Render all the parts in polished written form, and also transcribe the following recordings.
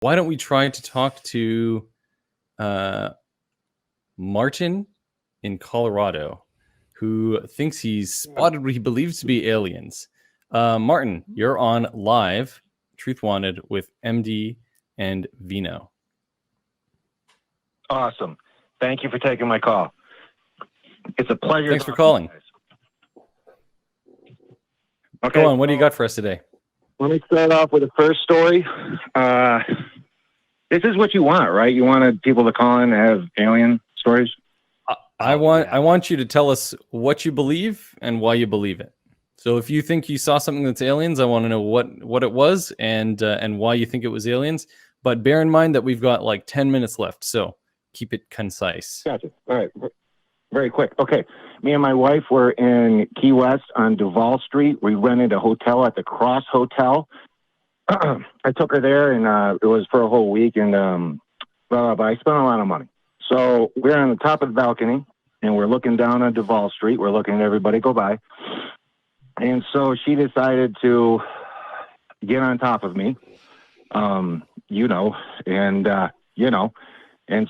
why don't we try to talk to Martin in Colorado, who thinks he's spotted what he believes to be aliens. Martin, you're on live Truth Wanted with MD and Vino. Awesome. Thank you for taking my call. It's a pleasure. Thanks for calling. Okay, go on. What do you got for us today? Let me start off with the first story. This is what you want, right? You wanted people to call in and have alien stories. I want you to tell us what you believe and why you believe it. So if you think you saw something that's aliens, I want to know what it was and why you think it was aliens. But bear in mind that we've got like 10 minutes left, so keep it concise. Gotcha. All right. Very quick. Okay. Me and my wife were in Key West on Duval Street. We rented a hotel at the Cross Hotel. I took her there, and it was for a whole week, and but I spent a lot of money. So we're on the top of the balcony, and we're looking down on Duval Street. We're looking at everybody go by. And so she decided to get on top of me, and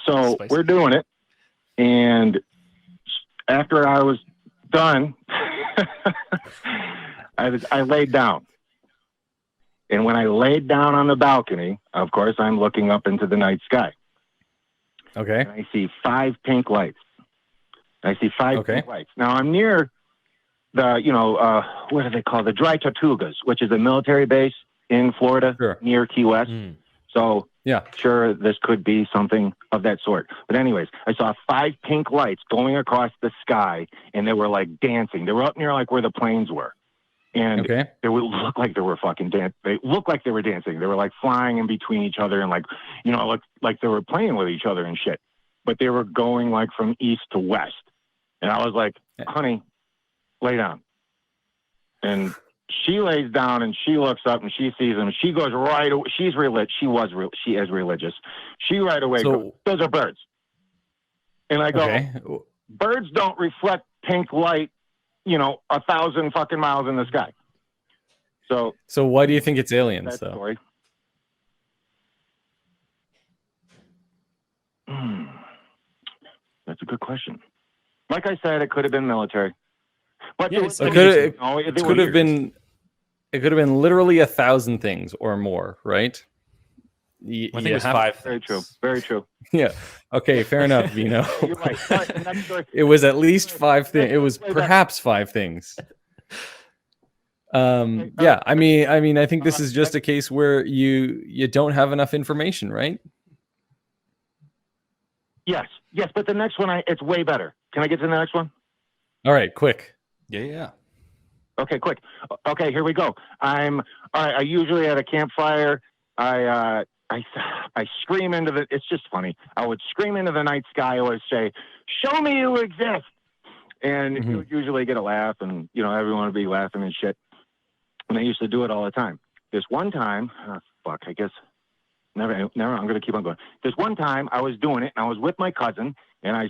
so Spicy. we're doing it. And after I was done, I laid down. And when I laid down on the balcony, of course, I'm looking up into the night sky. Okay. And I see 5 pink lights. Pink lights. Now, I'm near the, what do they call the Dry Tortugas, which is a military base in Florida, near Key West. So, yeah, sure, this could be something of that sort. But anyways, I saw 5 pink lights going across the sky, and they were like dancing. They were up near like where the planes were. And they would look like they were fucking dancing. They looked like they were dancing. They were like flying in between each other and like they were playing with each other and shit. But they were going like from east to west. And I was like, honey, lay down. And she lays down and she looks up and she sees them. She goes right away. She is religious. She right away goes, those are birds. And I go, birds don't reflect pink light, 1,000 fucking miles in the sky. So why do you think it's aliens, though? Story. That's a good question. Like I said, it could have been military. But it could have been literally 1,000 things or more, right? I think it was 5 things. Very true. Very true. Yeah. Okay. Fair enough, Vino. You're right. It was at least 5 things. It was perhaps 5 things. Yeah. I mean, I think this is just a case where you don't have enough information, right? Yes. But the next one, it's way better. Can I get to the next one? All right. Quick. Yeah. Okay. Quick. Okay. Here we go. I usually at a campfire, I scream into the, it's just funny. I would scream into the night sky. I would say, show me you exist. And you would usually get a laugh and, everyone would be laughing and shit. And I used to do it all the time. This one time, I guess, never, I'm going to keep on going. This one time I was doing it and I was with my cousin and I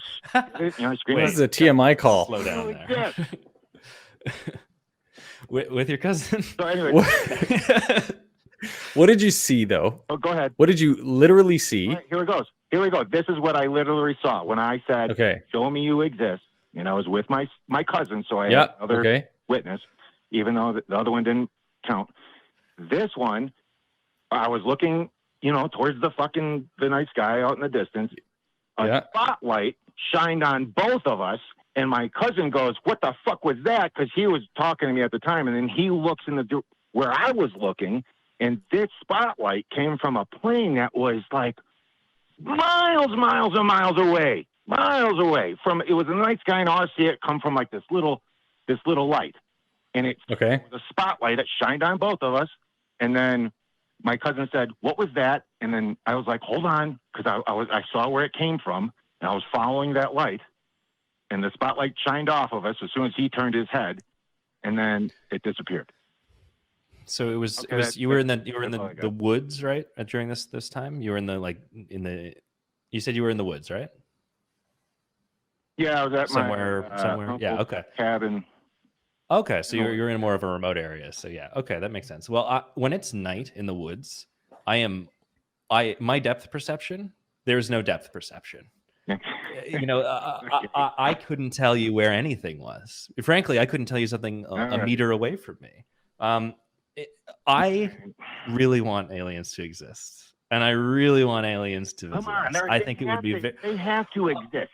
screamed. This is a TMI call. Slow down there. with your cousin? So anyway. What did you see, though? Oh, go ahead. What did you literally see? Right, here it goes. This is what I literally saw when I said, show me you exist. And I was with my cousin, so I had another witness, even though the other one didn't count. This one, I was looking, towards the night sky out in the distance. A spotlight shined on both of us. And my cousin goes, what the fuck was that? Because he was talking to me at the time. And then he looks in where I was looking. And this spotlight came from a plane that was like miles and miles away. It was in the night sky, and all I see it come from like this little light. And it was a spotlight that shined on both of us. And then my cousin said, what was that? And then I was like, hold on, because I saw where it came from, and I was following that light. And the spotlight shined off of us as soon as he turned his head, and then it disappeared. So it was you were in the woods, right? During this time, you were you said you were in the woods, right? Yeah, I was at somewhere. Yeah, okay. Cabin. Okay, so you're in more of a remote area. So yeah, okay, that makes sense. Well, when it's night in the woods, I am my depth perception, there's no depth perception. You know, I couldn't tell you where anything was. Frankly, I couldn't tell you something a meter away from me. I really want aliens to exist, and I really want aliens to visit us. I think it would be. They have to exist.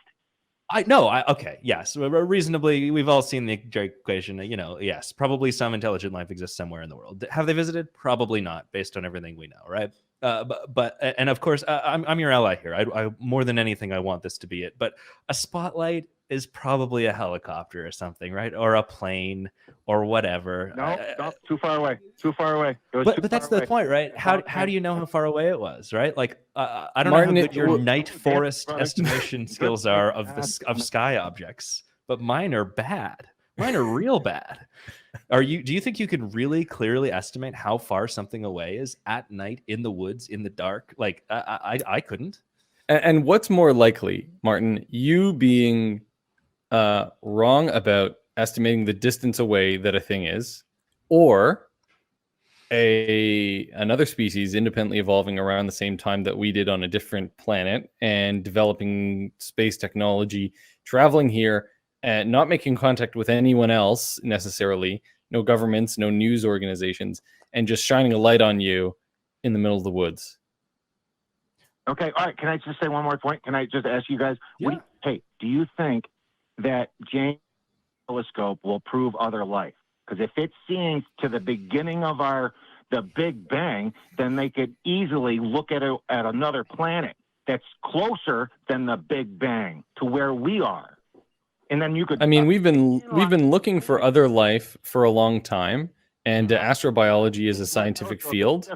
I know. Okay. Yes. Reasonably, we've all seen the Drake equation. You know, yes, probably some intelligent life exists somewhere in the world. Have they visited? Probably not, based on everything we know, right? But and of course, I'm your ally here. I more than anything, I want this to be it. But a spotlight is probably a helicopter or something, right? Or a plane or whatever. No, too far away. Too far away. But that's the point, right? How do you know how far away it was, right? Like I don't know how good your night forest estimation skills are of sky objects, but mine are bad. Mine are real bad. Do you think you could really clearly estimate how far something away is at night in the woods in the dark? Like I couldn't. And what's more likely, Martin, you being wrong about estimating the distance away that a thing is, or another species independently evolving around the same time that we did on a different planet and developing space technology, traveling here and not making contact with anyone else necessarily, no governments, no news organizations, and just shining a light on you in the middle of the woods? Okay, all right. Can I just say one more point? Can I just ask you guys? Yeah. Do you think that James telescope will prove other life? Because if it's seeing to the beginning of the Big Bang, then they could easily look at another planet that's closer than the Big Bang to where we are, and then you could. I mean, we've been looking for other life for a long time, and astrobiology is a scientific field.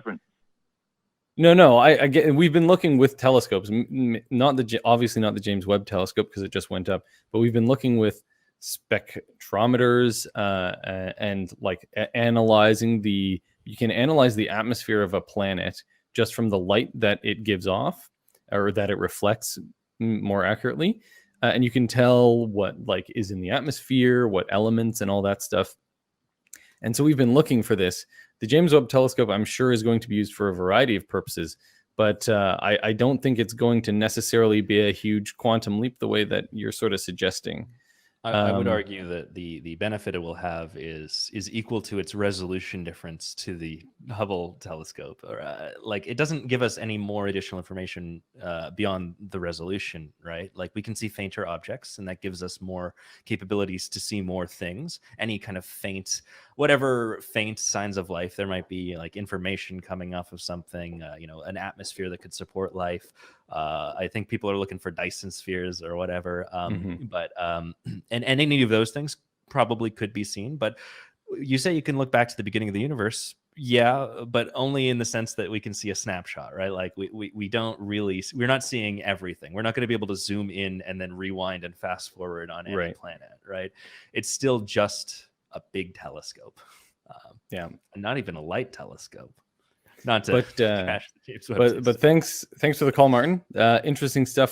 No, I get. We've been looking with telescopes, obviously not the James Webb Telescope because it just went up, but we've been looking with spectrometers and like analyzing you can analyze the atmosphere of a planet just from the light that it gives off or that it reflects more accurately. And you can tell what like is in the atmosphere, what elements and all that stuff. And so we've been looking for this. The James Webb Telescope, I'm sure, is going to be used for a variety of purposes, but I don't think it's going to necessarily be a huge quantum leap the way that you're sort of suggesting. I would argue that the benefit it will have is equal to its resolution difference to the Hubble telescope. Or like it doesn't give us any more additional information beyond the resolution, right? Like we can see fainter objects, and that gives us more capabilities to see more things. Any kind of whatever faint signs of life there might be, like information coming off of something, an atmosphere that could support life. I think people are looking for Dyson spheres or whatever. But and any of those things probably could be seen. But you say you can look back to the beginning of the universe. Yeah, but only in the sense that we can see a snapshot, right? Like we don't really, we're not seeing everything. We're not going to be able to zoom in and then rewind and fast forward on any planet, right? It's still just a big telescope. And not even a light telescope. Not to but thanks for the call, Martin. Interesting stuff.